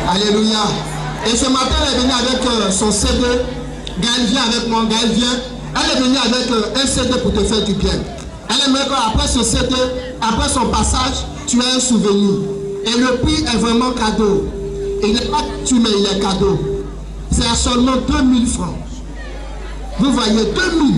Alléluia. Et ce matin, elle est venue avec son CD. Gaël, viens avec moi. Gaël, viens. Elle est venue avec un CD pour te faire du bien. Elle aimerait qu'après ce CD, après son passage, tu aies un souvenir. Et le prix est vraiment cadeau. Il n'est pas tu mais il est cadeau. C'est à seulement 2000 francs. Vous voyez, 2000.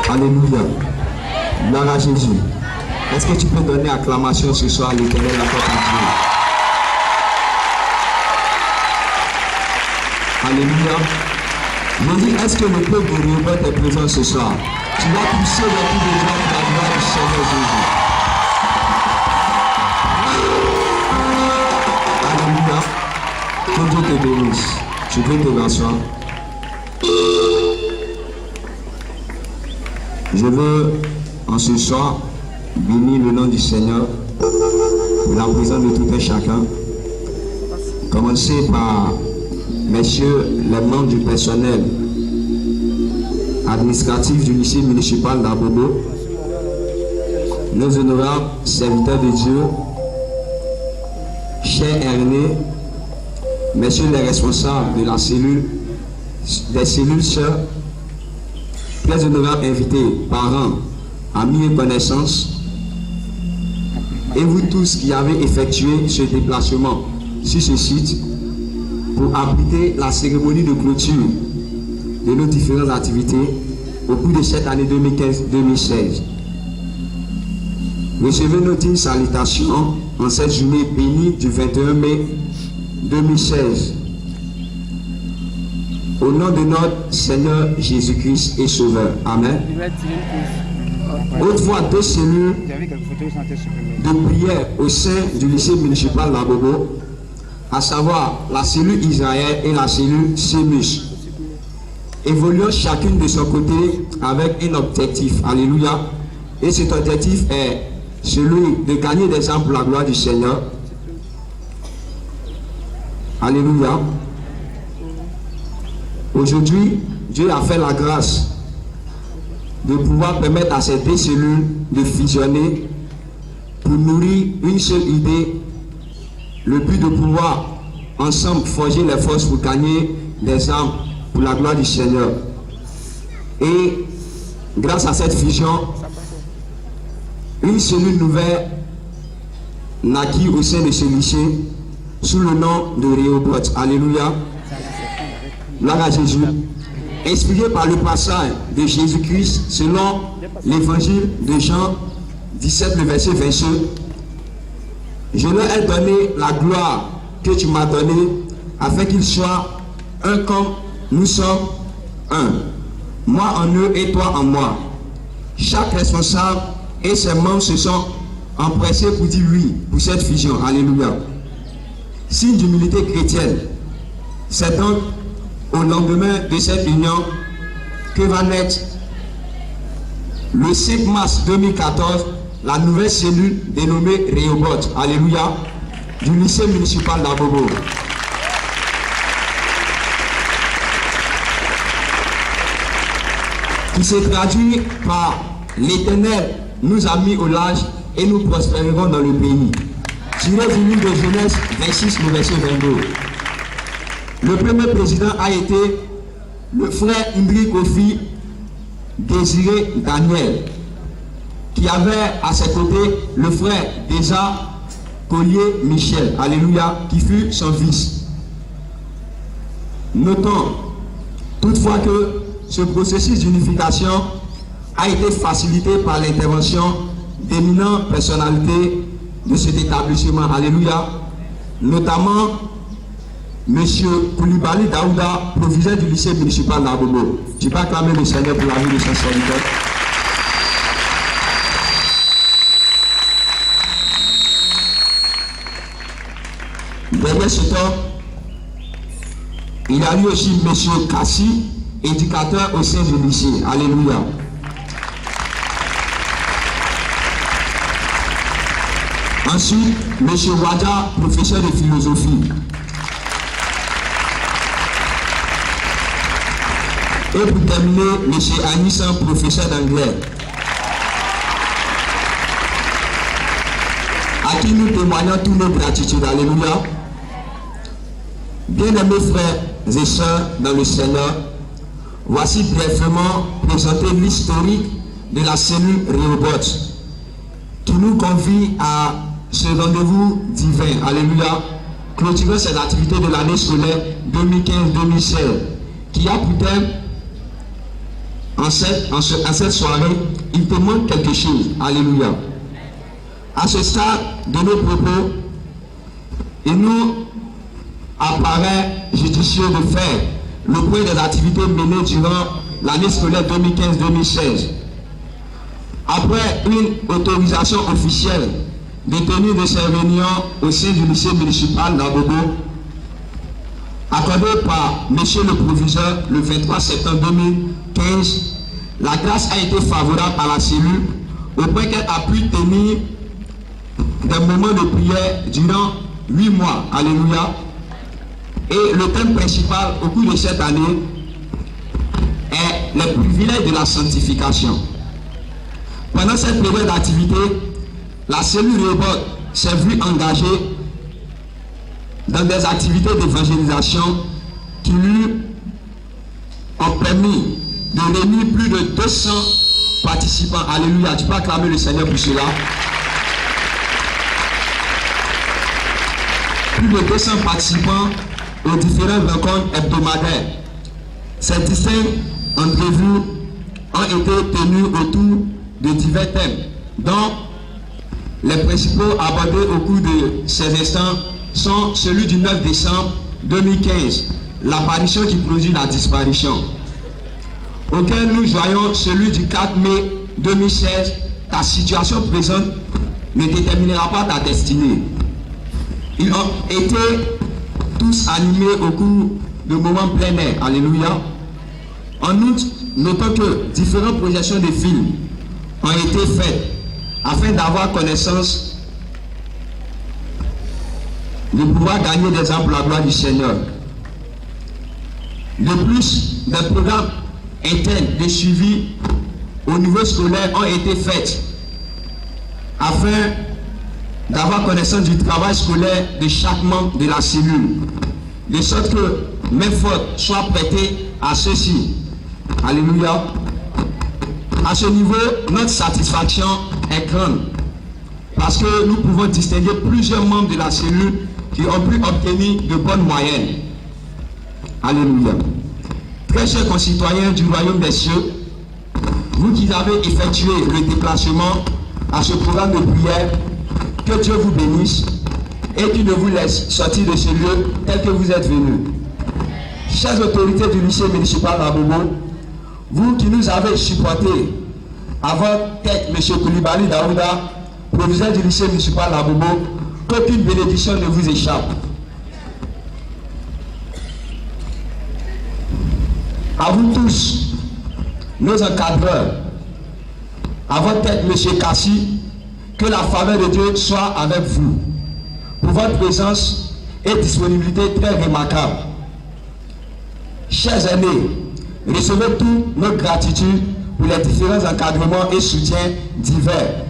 Alléluia. Gloire à Jésus. Est-ce que tu peux donner acclamation ce soir à l'Éternel encore pour Dieu? Alléluia. Je dis, est-ce que le peuple de Rehoboth est présent ce soir? Tu vas pousser dans tous les gens pour la gloire du Seigneur Jésus. Alléluia. Que Dieu te bénisse. Tu peux te rasseoir. Je veux en ce soir bénir le nom du Seigneur pour la présence de tout un chacun. Commencez par, messieurs, les membres du personnel administratif du lycée municipal d'Abobo, nos honorables serviteurs de Dieu, chers Erné, messieurs les responsables de la cellule, des cellules sœurs, très honorables invités, parents, amis et connaissances, et vous tous qui avez effectué ce déplacement sur ce site pour abriter la cérémonie de clôture de nos différentes activités au cours de cette année 2015-2016. Recevez nos dignes salutations en cette journée bénie du 21 mai 2016. Au nom de notre Seigneur Jésus-Christ et Sauveur. Amen. Autrefois, deux cellules de prière au sein du lycée municipal d'Abobo, à savoir la cellule Israël et la cellule Sémus, évoluant chacune de son côté avec un objectif. Alléluia. Et cet objectif est celui de gagner des âmes pour la gloire du Seigneur. Alléluia. Aujourd'hui, Dieu a fait la grâce de pouvoir permettre à ces deux cellules de fusionner pour nourrir une seule idée, le but de pouvoir ensemble forger les forces pour gagner des âmes pour la gloire du Seigneur. Et grâce à cette fusion, une cellule nouvelle naquit au sein de ce lycée sous le nom de Rehoboth. Alléluia. Gloire à Jésus. Inspiré par le passage de Jésus-Christ selon l'évangile de Jean 17, le verset 22, je leur ai donné la gloire que tu m'as donnée afin qu'ils soient un comme nous sommes un. Moi en eux et toi en moi. Chaque responsable et ses membres se sont empressés pour dire oui pour cette fusion. Alléluia. Signe d'humilité chrétienne. C'est donc au lendemain de cette union que va naître le 5 mars 2014 la nouvelle cellule dénommée Rehoboth. Alléluia. du lycée municipal d'Abobo. Qui se traduit par l'Éternel nous a mis au large et nous prospérerons dans le pays. Tiré du livre de Genèse 26, le verset 22. Le premier président a été le frère Indri Kofi Désiré Daniel, qui avait à ses côtés le frère Déjà Collier Michel, alléluia, qui fut son fils. Notons toutefois que ce processus d'unification a été facilité par l'intervention d'éminentes personnalités de cet établissement, alléluia, notamment M. Koulibaly Daouda, proviseur du lycée municipal d'Abobo. Je peux acclamer le Seigneur pour la vie de son serviteur. Derrière ce temps, il y a eu aussi M. Kassi, éducateur au sein du lycée. Alléluia. Ensuite, M. Wada, professeur de philosophie. Et pour terminer, M. Anissan, professeur d'anglais. À qui nous témoignons tous nos gratitudes. Alléluia. Bien-aimés frères et sœurs dans le Seigneur, voici brièvement présenter l'historique de la cellule Rehoboth qui nous convie à ce rendez-vous divin. Alléluia. Clôturant cette activité de l'année scolaire 2015-2016 qui a pour thème en cette soirée, il te manque quelque chose. Alléluia. À ce stade de nos propos, il nous apparaît judicieux de faire le point des activités menées durant l'année scolaire 2015-2016. Après une autorisation officielle de tenue de ces réunions au sein du lycée municipal d'Abobo, accordée par M. le proviseur le 23 septembre 2015, la grâce a été favorable à la cellule au point qu'elle a pu tenir des moments de prière durant 8 mois. Alléluia. Et le thème principal au cours de cette année est le privilège de la sanctification. Pendant cette période d'activité, la cellule Rehoboth s'est vue engagée dans des activités d'évangélisation qui lui ont permis de réunir plus de 200 participants. Alléluia. Tu peux acclamer le Seigneur pour cela. Plus de 200 participants aux différentes rencontres hebdomadaires. Ces distinctes entrevues ont été tenues autour de divers thèmes, dont les principaux abordés au cours de ces instants sont celui du 9 décembre 2015, l'apparition qui produit la disparition, auquel nous voyons celui du 4 mai 2016, ta situation présente ne déterminera pas ta destinée. Ils ont été tous animés au cours de moments plein air. Alléluia. En outre, notons que différentes projections de films ont été faites afin d'avoir connaissance de pouvoir gagner des âmes pour la gloire du Seigneur. De plus, des programmes internes de suivi au niveau scolaire ont été faits afin d'avoir connaissance du travail scolaire de chaque membre de la cellule, de sorte que mes fautes soient prêtées à ceux-ci. Alléluia. À ce niveau, notre satisfaction est grande parce que nous pouvons distinguer plusieurs membres de la cellule qui ont pu obtenir de bonnes moyennes. Alléluia. Très chers concitoyens du royaume des cieux, vous qui avez effectué le déplacement à ce programme de prière, que Dieu vous bénisse et qu'il ne vous laisse sortir de ce lieu tel que vous êtes venus. Chères autorités du lycée municipal d'Abobo, vous qui nous avez supportés, à votre tête, M. Koulibaly Daouda, proviseur du lycée municipal d'Abobo, qu'aucune bénédiction ne vous échappe. À vous tous, nos encadreurs, à votre tête, M. Kassi, que la faveur de Dieu soit avec vous. pour votre présence et disponibilité très remarquable. Chers aînés, recevez toute notre gratitude pour les différents encadrements et soutiens divers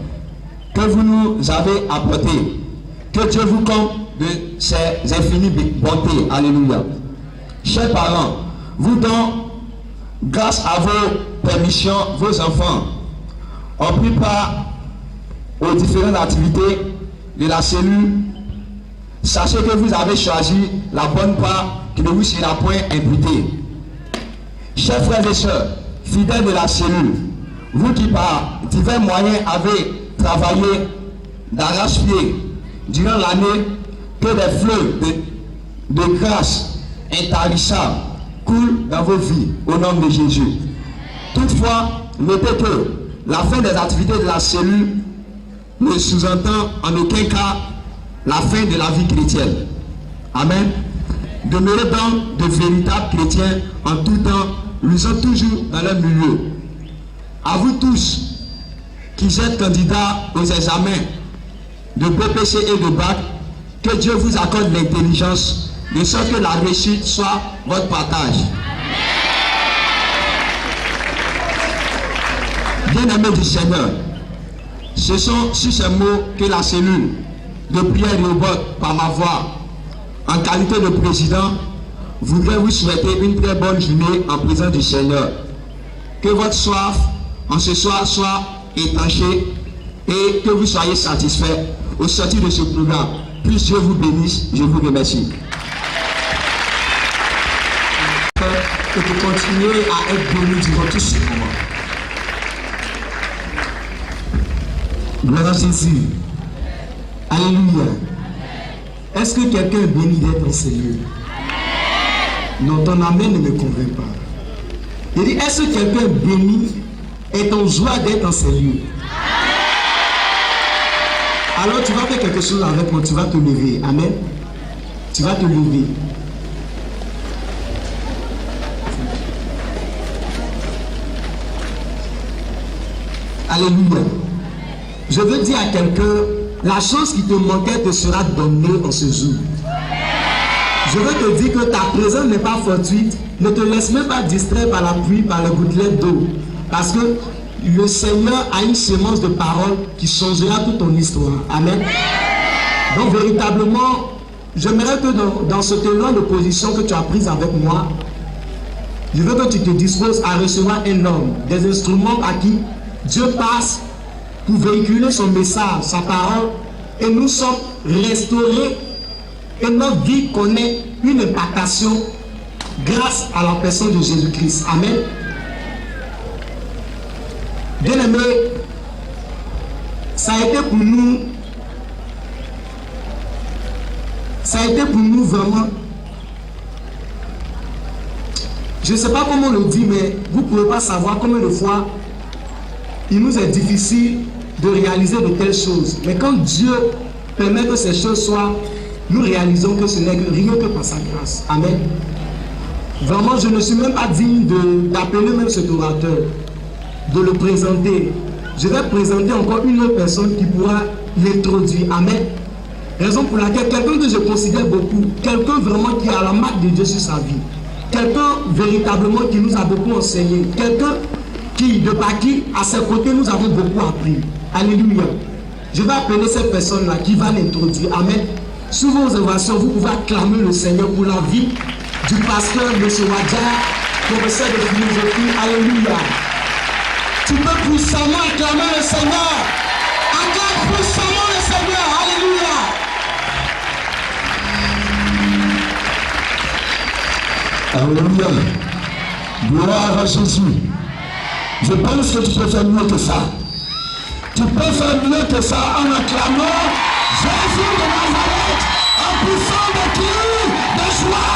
que vous nous avez apportés. Que Dieu vous comble de ses infinies bontés. Alléluia. Chers parents, vous dont, grâce à vos permissions, vos enfants ont pris part aux différentes activités de la cellule. Sachez que vous avez choisi la bonne part qui ne vous sera point imputée. Chers frères et sœurs, fidèles de la cellule, vous qui par divers moyens avez travaillé d'arrache-pied durant l'année, que des fleuves de grâce intarissables coulent dans vos vies au nom de Jésus. Toutefois, notez que la fin des activités de la cellule ne sous-entend en aucun cas la fin de la vie chrétienne. Amen. Demeurez donc de véritables chrétiens en tout temps, luisant toujours dans leur milieu. À vous tous qui êtes candidats aux examens de BPC et de BAC, que Dieu vous accorde l'intelligence de sorte que la réussite soit votre partage. Bien-aimés du Seigneur, ce sont sur ces mots que la cellule de prière Rehoboth, par ma voix, en qualité de président, voudrais vous souhaiter une très bonne journée en présence du Seigneur. Que votre soif en ce soir soit étanchée et que vous soyez satisfaits au sortir de ce programme. Puisse Dieu vous bénisse, je vous remercie. Et de continuer à être béni durant tout ce moment. Gloire à Jésus. Alléluia. Est-ce que quelqu'un est béni d'être en ces lieux? Non, ton amen ne me convainc pas. Il dit, est-ce que quelqu'un est béni, est en joie d'être en ces lieux? Alors tu vas faire quelque chose avec moi, tu vas te lever. Amen. Tu vas te lever. Alléluia. Je veux dire à quelqu'un, la chose qui te manquait te sera donnée en ce jour. Je veux te dire que ta présence n'est pas fortuite. Ne te laisse même pas distraire par la pluie, par le gouttelet d'eau. Parce que le Seigneur a une semence de parole qui changera toute ton histoire. Amen. Donc véritablement, j'aimerais que dans cette élan de position que tu as prise avec moi, je veux que tu te disposes à recevoir un homme, des instruments à qui Dieu passe pour véhiculer son message, sa parole, et nous sommes restaurés et notre vie connaît une impactation grâce à la personne de Jésus-Christ. Amen. Bien-aimé, ça a été pour nous vraiment, je ne sais pas comment on le dit, mais vous ne pouvez pas savoir combien de fois il nous est difficile de réaliser de telles choses. Mais quand Dieu permet que ces choses soient, nous réalisons que ce n'est rien que par sa grâce. Amen. Vraiment, je ne suis même pas digne d'appeler même cet orateur, de le présenter. Je vais présenter encore une autre personne qui pourra l'introduire. Amen. Raison pour laquelle quelqu'un que je considère beaucoup, quelqu'un vraiment qui a la marque de Dieu sur sa vie, quelqu'un véritablement qui nous a beaucoup enseigné, quelqu'un qui, de par qui, à ses côtés, nous avons beaucoup appris. Alléluia. Je vais appeler cette personne-là qui va l'introduire. Amen. Sous vos ovations, vous pouvez acclamer le Seigneur pour la vie du pasteur M. Wadja, professeur de philosophie. Alléluia. Tu peux puissamment acclamer le Seigneur. Acclame puissamment le Seigneur. Alléluia. Alléluia. Gloire à Jésus. Je pense que tu peux faire mieux que ça. Tu peux faire mieux que ça en acclamant Jésus de Nazareth, en poussant des cris de joie.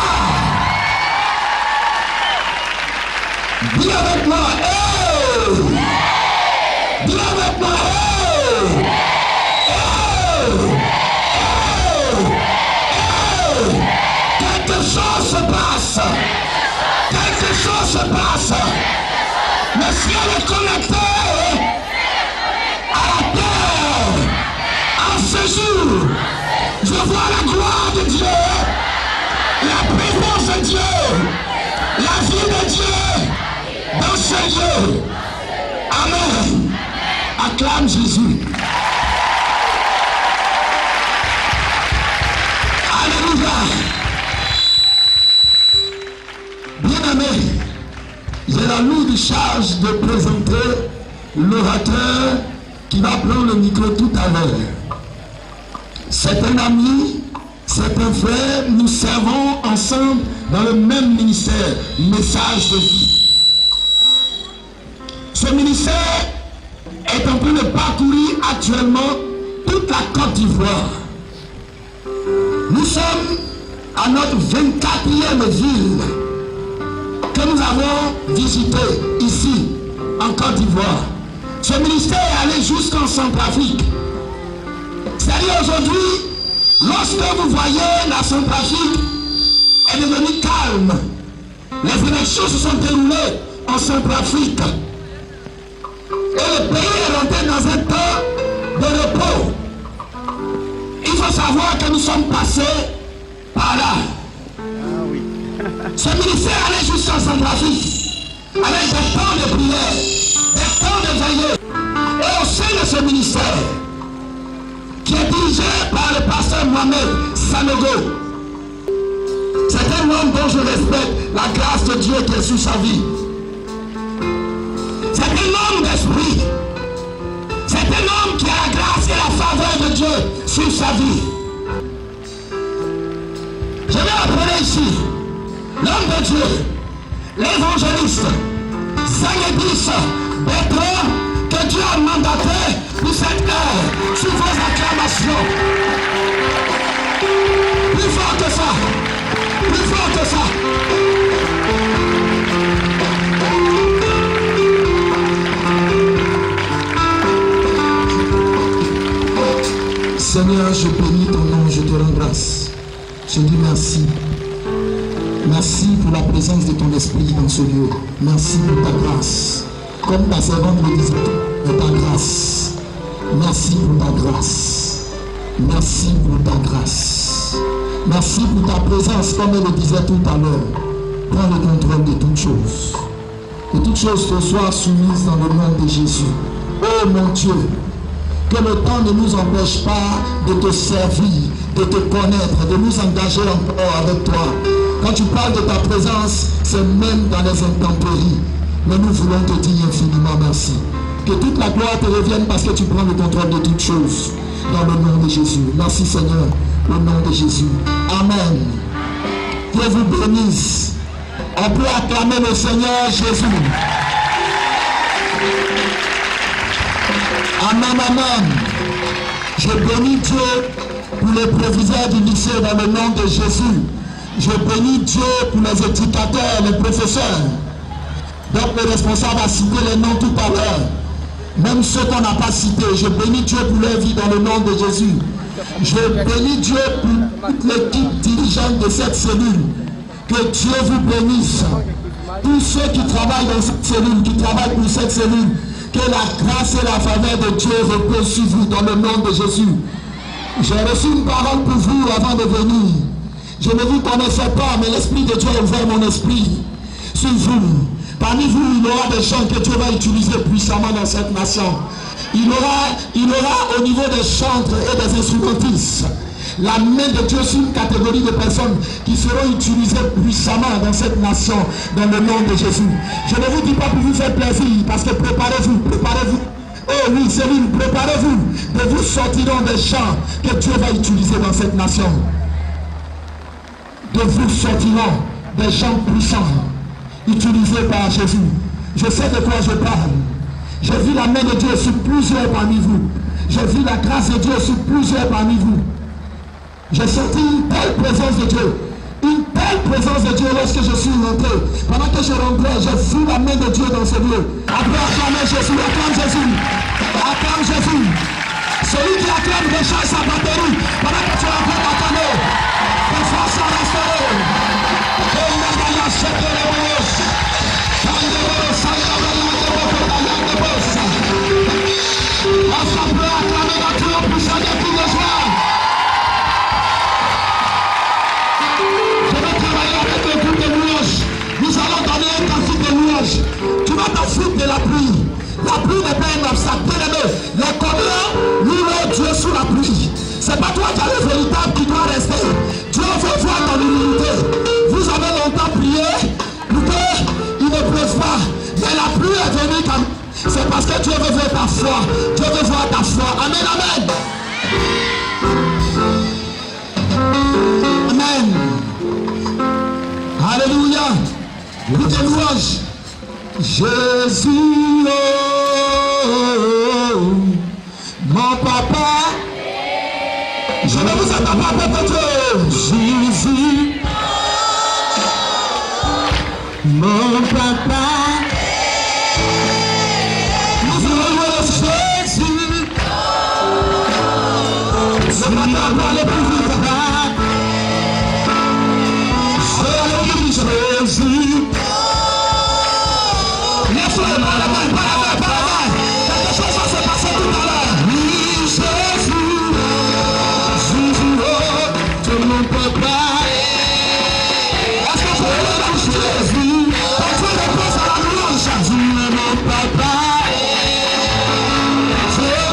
Dis avec moi, hey! Dis avec moi, hey! Hey! Hey! Hey! Quelque chose se passe. Quelque chose se passe. Le ciel est connecté à la terre en ce jour. Je vois la gloire de Dieu, la présence de Dieu, la vie de Dieu dans ce lieu. Amen. Acclame Jésus. Alléluia. Bien-aimé, j'ai la lourde charge de présenter l'orateur qui va prendre le micro tout à l'heure. C'est un ami, c'est un frère, nous servons ensemble dans le même ministère, message de vie. Ce ministère est en train de parcourir actuellement toute la Côte d'Ivoire. Nous sommes à notre 24e ville que nous avons visitée ici, en Côte d'Ivoire. Ce ministère est allé jusqu'en Centrafrique. C'est-à-dire aujourd'hui, lorsque vous voyez la Centrafrique est devenue calme, les élections se sont déroulées en Centrafrique. Et le pays est rentré dans un temps de repos. Il faut savoir que nous sommes passés par là. Ce ministère allait jusqu'en Centrafrique avec des temps de prière, des temps de veillée. Et au sein de ce ministère, qui est dirigé par le pasteur Mohamed Sanogo, c'est un homme dont je respecte la grâce de Dieu qui est sur sa vie. C'est un homme d'esprit. C'est un homme qui a la grâce et la faveur de Dieu sur sa vie. Je vais appeler ici l'homme de Dieu, l'évangéliste, Zagedis Bertrand, que Dieu a mandaté pour cette heure, sous vos acclamations. Plus fort que ça, plus fort que ça. Seigneur, je bénis ton nom, je te rends grâce. Je dis merci. Merci pour la présence de ton esprit dans ce lieu. Merci pour ta grâce. Comme ta servante le disait, de ta grâce. Merci pour ta grâce. Merci pour ta grâce. Merci pour ta présence, comme elle le disait tout à l'heure. Prends le contrôle de toutes choses. Que toutes choses te soient soumises dans le nom de Jésus. Oh mon Dieu, que le temps ne nous empêche pas de te servir, de te connaître, de nous engager encore avec toi. Quand tu parles de ta présence, c'est même dans les intempéries. Mais nous voulons te dire infiniment merci. Que toute la gloire te revienne parce que tu prends le contrôle de toutes choses. Dans le nom de Jésus. Merci Seigneur. Au nom de Jésus. Amen. Dieu vous bénisse. On peut acclamer le Seigneur Jésus. Amen, amen. Je bénis Dieu pour les proviseurs du lycée dans le nom de Jésus. Je bénis Dieu pour les éducateurs, les professeurs. Donc le responsable a cité les noms tout à l'heure. Même ceux qu'on n'a pas cités. Je bénis Dieu pour leur vie dans le nom de Jésus. Je bénis Dieu pour toute l'équipe dirigeante de cette cellule. Que Dieu vous bénisse. Tous ceux qui travaillent dans cette cellule, qui travaillent pour cette cellule, que la grâce et la faveur de Dieu reposent sur vous dans le nom de Jésus. J'ai reçu une parole pour vous avant de venir. Je ne vous connaissais pas, mais l'Esprit de Dieu a ouvert mon esprit sur vous. Parmi vous, il y aura des gens que Dieu va utiliser puissamment dans cette nation. Il y aura au niveau des chantres et des instrumentistes la main de Dieu sur une catégorie de personnes qui seront utilisées puissamment dans cette nation, dans le nom de Jésus. Je ne vous dis pas pour vous faire plaisir, parce que préparez-vous, préparez-vous. Oh oui, c'est lui, préparez-vous. De vous sortiront des gens que Dieu va utiliser dans cette nation. De vous sortiront des gens puissants, utilisés par Jésus. Je sais de quoi je parle. J'ai vu la main de Dieu sur plusieurs parmi vous. J'ai vu la grâce de Dieu sur plusieurs parmi vous. J'ai senti une telle présence de Dieu. Une telle présence de Dieu lorsque je suis rentré. Pendant que je rentrais, j'ai vu la main de Dieu dans ce lieu. Après, acclamez Jésus, acclame Jésus. Acclame Jésus. Celui qui acclame recharge sa batterie. Pendant que tu es en train d'acclamer, tes forces sont restaurées. On peut acclamer la clé au puissant des coups de joie. profite de la pluie. La pluie n'est pas un obstacle. Bien-aimé, les combien louent Dieu sous la pluie. C'est pas toi qui as le véritable qui doit rester. Dieu veut voir ton humilité. Vous avez longtemps prié pour qu'il ne pleuve pas. Mais la pluie est venue comme... C'est parce que Dieu veut voir ta foi. Dieu veut voir ta foi. Amen, amen. Amen. Alléluia. Écoutez louange. Jésus, oh, mon papa. Je ne vous attends pas peut-être. Jésus, mon papa. Nous allons louer Jésus. Ce matin, on va aller plus vite. Jésus. Laisse-le, pas la main. Quelque chose va se passer tout à l'heure. Oui, Jésus, oh, tu ne peux pas. Est-ce que tu veux le Jésus? Ton Dieu repose à la louange. Jésus, mon papa. Jésus,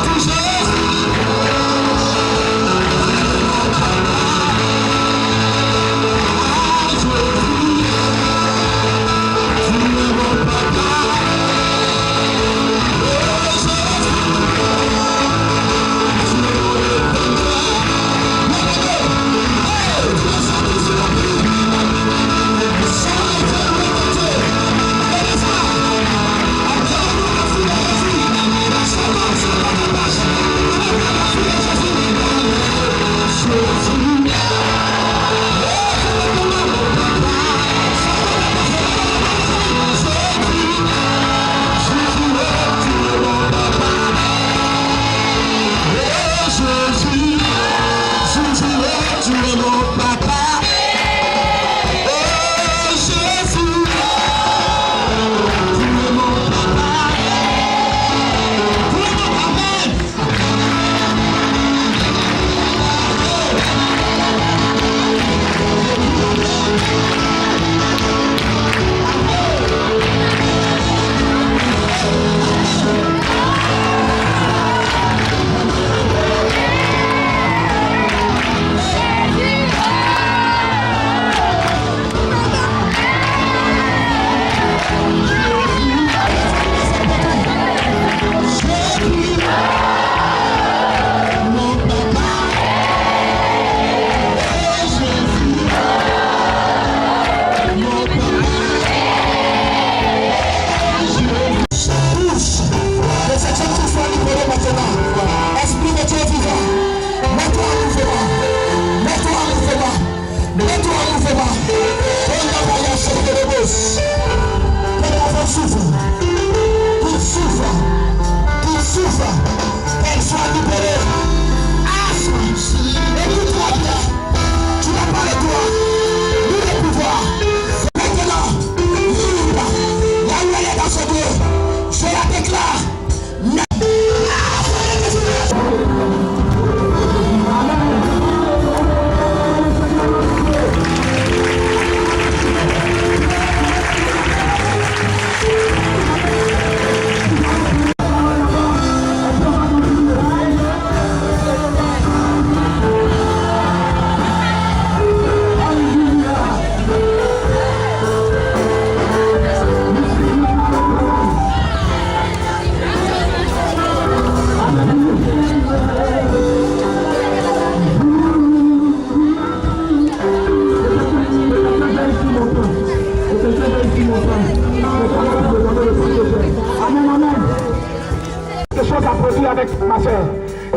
avec ma soeur.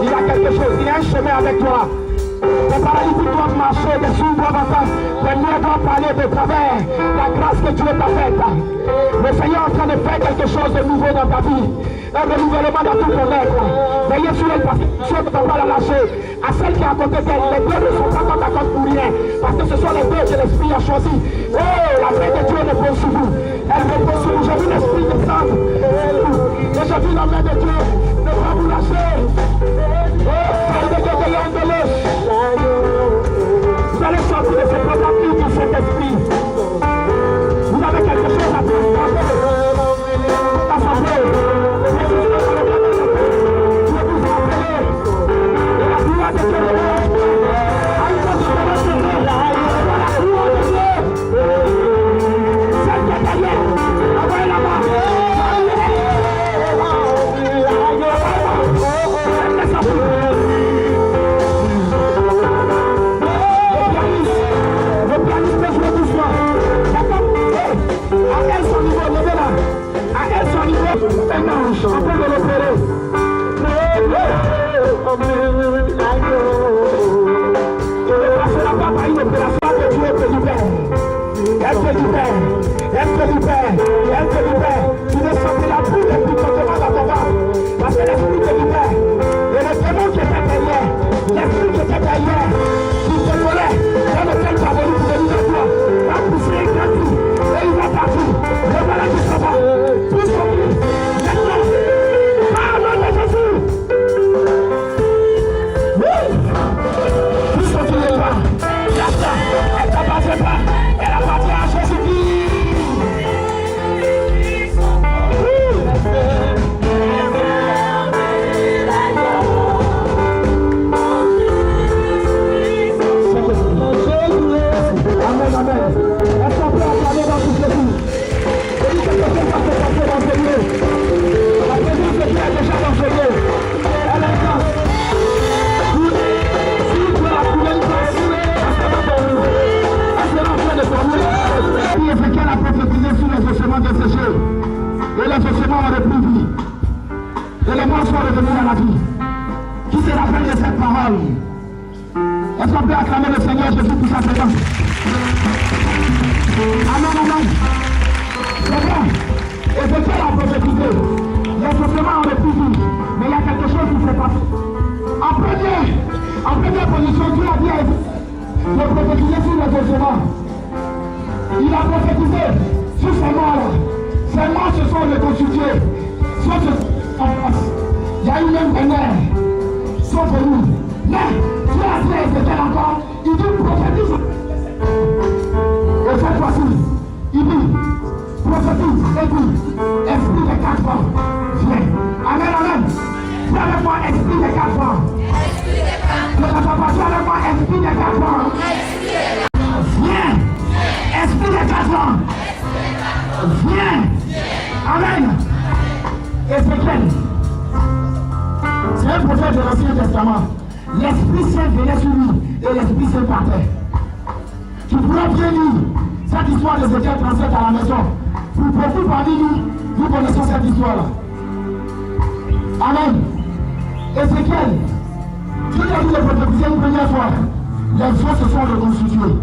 Il y a quelque chose, il y a un chemin avec toi. Les paralytiques doivent marcher, les sourds doivent entendre, les muets doivent parler de travers la grâce que Dieu t'a faite. Le Seigneur est en train de faire quelque chose de nouveau dans ta vie. Un renouvellement dans tout ton être. Veillez sur elle parce que Dieu ne peut pas la lâcher. À celle qui est à côté d'elle, les deux ne sont pas comme d'accord pour rien. Parce que ce sont les deux que l'Esprit a choisi. Oh, la main de Dieu repose sur vous. Elle repose sur vous. J'ai vu l'Esprit descendre. Et j'ai vu la main de Dieu ne pas vous lâcher. Vous allez sortir de cette problématique du Saint-Esprit. Vous avez quelque chose à transformer. te libère. Elle te libère. Elle te libère. Tu ne sentiras plus de picotement dans ton ventre. Parce que l'esprit te libère. Et le démon qui était derrière, l'esprit qui était derrière, qui te volait, dans lequel tu as venu pour venir à toi, va pousser un grand cri. Et il va partout. Le malade qui s'en va. Tous compris. Maintenant, par le nom de Jésus. Tous continuez pas. Elle t'appartient pas. Elle appartient à Jésus-Christ. Amen, amen. Est-ce qu'on peut acclamer dans tout ceci? Je dis que quelqu'un va se passer dans ce lieu. La présence de Dieu est déjà dans ce lieu. Elle est là. Si tu as trouvé une place, elle va pour nous. Elle sera en train de formuler. Ézéchiel a prophétisé sur les ossements desséchés. Et les ossements ont repris vie. Et les morts sont revenus à la vie. Qui se rappelle de cette parole? Est-ce qu'on peut acclamer le Seigneur Jésus pour sa présence? Amen, amen. C'est bon. Ézéchiel a prophétisé. Les ossements ont repris vie. Mais il y a quelque chose qui s'est passé. En première position, Dieu a dit de prophétiser sur les ossements. Il a prophétisé sur ces morts-là. Ces morts se sont reconstitués. Il y a eu même des nerfs. Sont venus. Mais Dieu a dit à Ézéchiel encore, il dit prophétise. Et cette fois-ci, il dit prophétise et dit esprit des 4 ans, viens. Amen, amen. Viens avec moi, esprit des 4 ans. Ne t'attends pas, viens avec moi, esprit des 4 ans. Viens. Esprit des 4 ans. Viens. Amen. Ézéchiel, c'est un prophète de l'Ancien Testament. L'Esprit Saint venait sur lui et l'Esprit Saint partait. Tu pourras bien lire cette histoire d'Ézéchiel 37 à la maison. Pour beaucoup parmi nous connaissons cette histoire-là. Amen. Ézéchiel, Dieu a dit de prophétiser une première fois. Les eaux se sont reconstituées.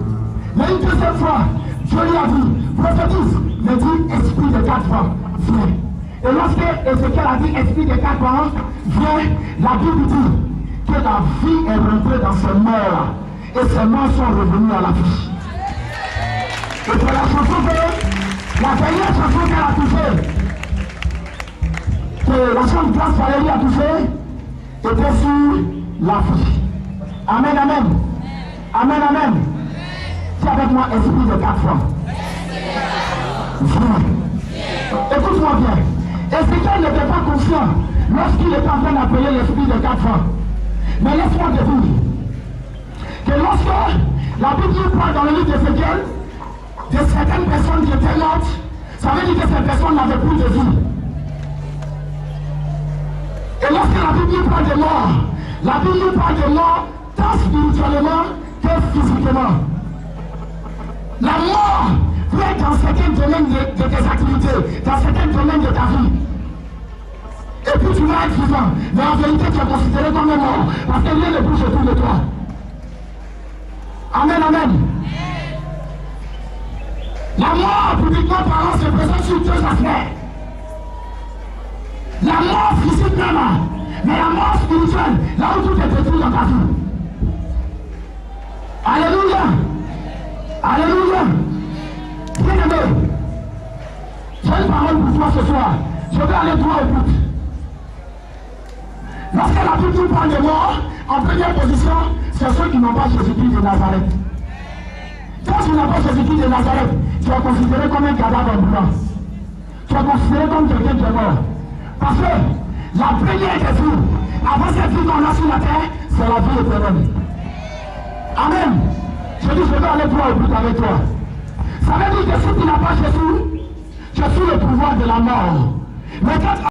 Mais une deuxième fois, Dieu lui a dit, prophétise, mais dit esprit de 4 ans, viens. Et lorsque Ézéchiel a dit esprit de 4 ans, viens, la Bible dit que la vie est rentrée dans ces morts-là. Et ces morts sont revenus à la vie. Et c'est la chanson que, la dernière chanson qu'elle a touchée, que la chanson de Grâce Valérie a touchée, était sur la vie. Amen, amen. Amen, amen. C'est avec moi esprit de 4 fois. Viens. Écoute-moi bien. Ézéchiel n'était pas conscient lorsqu'il était en train d'appeler l'esprit de 4 fois. Mais laisse-moi te dire que lorsque la Bible parle dans le livre d'Ézéchiel de certaines personnes qui étaient mortes, ça veut dire que ces personnes n'avaient plus de vie. Et lorsque la Bible parle de mort, la Bible parle de mort tant spirituellement que physiquement. La mort peut être dans certains domaines de tes activités, dans certains domaines de ta vie. Et puis tu vas être vivant, mais en vérité tu es considéré comme mort, parce que rien ne bouge autour de toi. Amen, amen. La mort, publiquement parlant, se présente sur 2 aspects. La mort physique même, mais la mort spirituelle, là où tout est détruit dans ta vie. Alléluia. Alléluia. Bien-aimé, j'ai une parole pour toi ce soir. Je vais aller droit au but. Lorsque la Bible parle de mort, en première position, c'est ceux qui n'ont pas Jésus-Christ de Nazareth. Quand tu n'as pas Jésus-Christ de Nazareth, tu es considéré comme un cadavre ambulant. Tu es considéré comme quelqu'un qui est mort. Parce que la première des vies, avant cette vie qu'on a sur la terre, c'est la vie éternelle. Amen. Je dis, je vais aller droit au but avec toi. Ça veut dire que si tu n'as pas Jésus, tu es sous le pouvoir de la mort. Mais quand